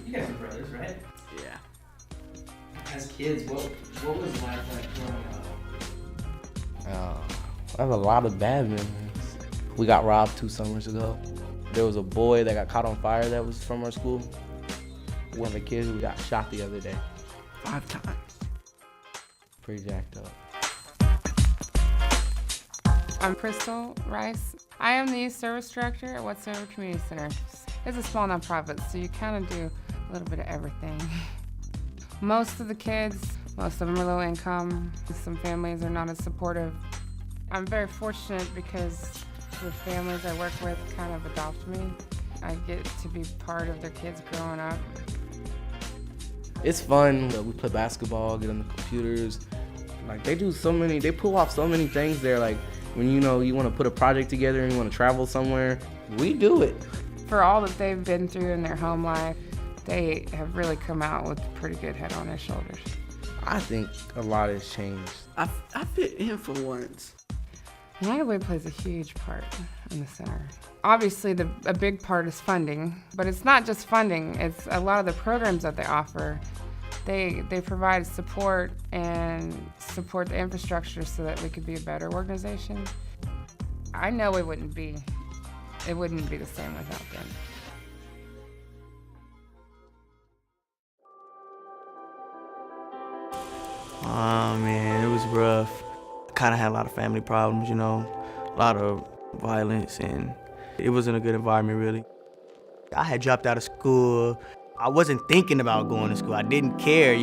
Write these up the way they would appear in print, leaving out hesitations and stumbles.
You guys are brothers, right? Yeah. As kids, what was life like growing up? I have a lot of bad memories. We got robbed 2 summers ago. There was a boy that got caught on fire that was from our school. One of the kids who got shot the other day. 5 times. Pretty jacked up. I'm Crystal Rice. I am the Youth Service Director at Whatsoever Community Center. It's a small nonprofit, so you kind of do a little bit of everything. Most of the kids, most of them are low income. Some families are not as supportive. I'm very fortunate because the families I work with kind of adopt me. I get to be part of their kids growing up. It's fun. We play basketball, get on the computers. Like they pull off so many things there. Like when you want to put a project together and you want to travel somewhere, we do it. For all that they've been through in their home life, they have really come out with a pretty good head on their shoulders. I think a lot has changed. I fit in for once. United Way plays a huge part in the center. Obviously, a big part is funding, but it's not just funding. It's a lot of the programs that they offer. They provide support and support the infrastructure so that we could be a better organization. I know it wouldn't be the same without them. Oh man, it was rough. Kind of had a lot of family problems, a lot of violence, and it wasn't a good environment really. I had dropped out of school. I wasn't thinking about going to school. I didn't care,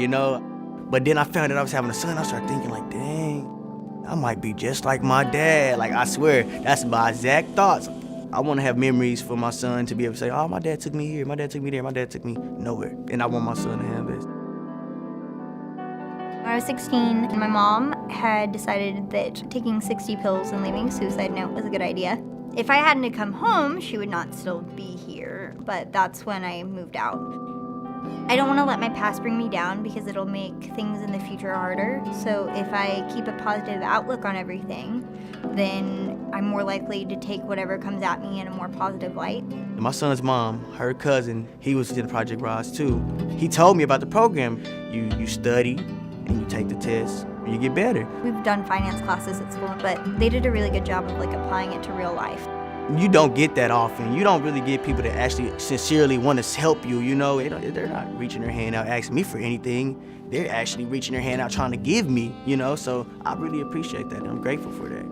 But then I found out I was having a son. I started thinking like, dang, I might be just like my dad. Like I swear, that's my exact thoughts. I want to have memories for my son to be able to say, oh, my dad took me here, my dad took me there, my dad took me nowhere. And I want my son to have this. When I was 16, my mom had decided that taking 60 pills and leaving a suicide note was a good idea. If I hadn't come home, she would not still be here, but that's when I moved out. I don't want to let my past bring me down because it'll make things in the future harder. So if I keep a positive outlook on everything, then I'm more likely to take whatever comes at me in a more positive light. My son's mom, her cousin, he was in Project Rise too. He told me about the program. You study and you take the test and you get better. We've done finance classes at school, but they did a really good job of applying it to real life. You don't get that often. You don't really get people that actually sincerely want to help you, They're not reaching their hand out asking me for anything. They're actually reaching their hand out trying to give me, So I really appreciate that. I'm grateful for that.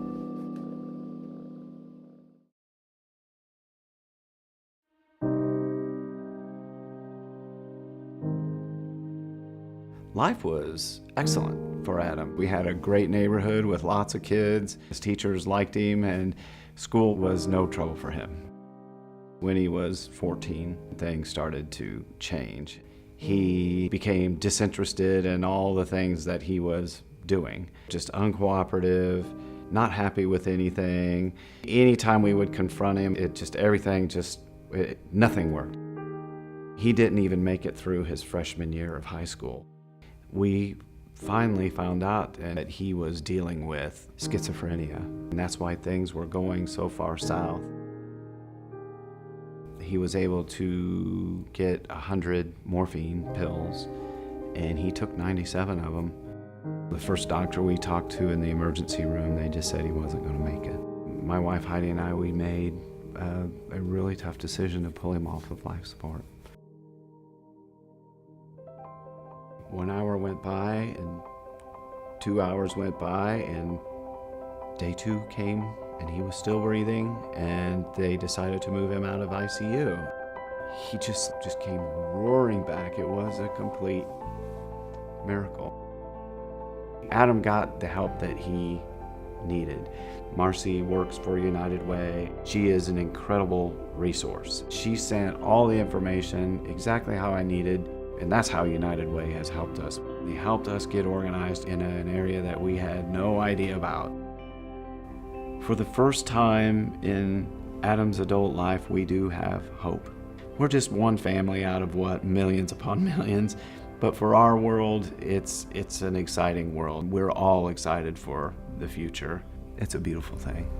Life was excellent for Adam. We had a great neighborhood with lots of kids. His teachers liked him, and school was no trouble for him. When he was 14, things started to change. He became disinterested in all the things that he was doing. Just uncooperative, not happy with anything. Anytime we would confront him, nothing worked. He didn't even make it through his freshman year of high school. We finally found out that he was dealing with schizophrenia, and that's why things were going so far south. He was able to get 100 morphine pills, and he took 97 of them. The first doctor we talked to in the emergency room, they just said he wasn't going to make it. My wife Heidi and I, we made a really tough decision to pull him off of life support. 1 hour went by and 2 hours went by, and day 2 came and he was still breathing, and they decided to move him out of ICU. He just came roaring back. It was a complete miracle. Adam got the help that he needed. Marcy works for United Way. She is an incredible resource. She sent all the information exactly how I needed. And that's how United Way has helped us. They helped us get organized in an area that we had no idea about. For the first time in Adam's adult life, we do have hope. We're just one family out of millions upon millions. But for our world, it's an exciting world. We're all excited for the future. It's a beautiful thing.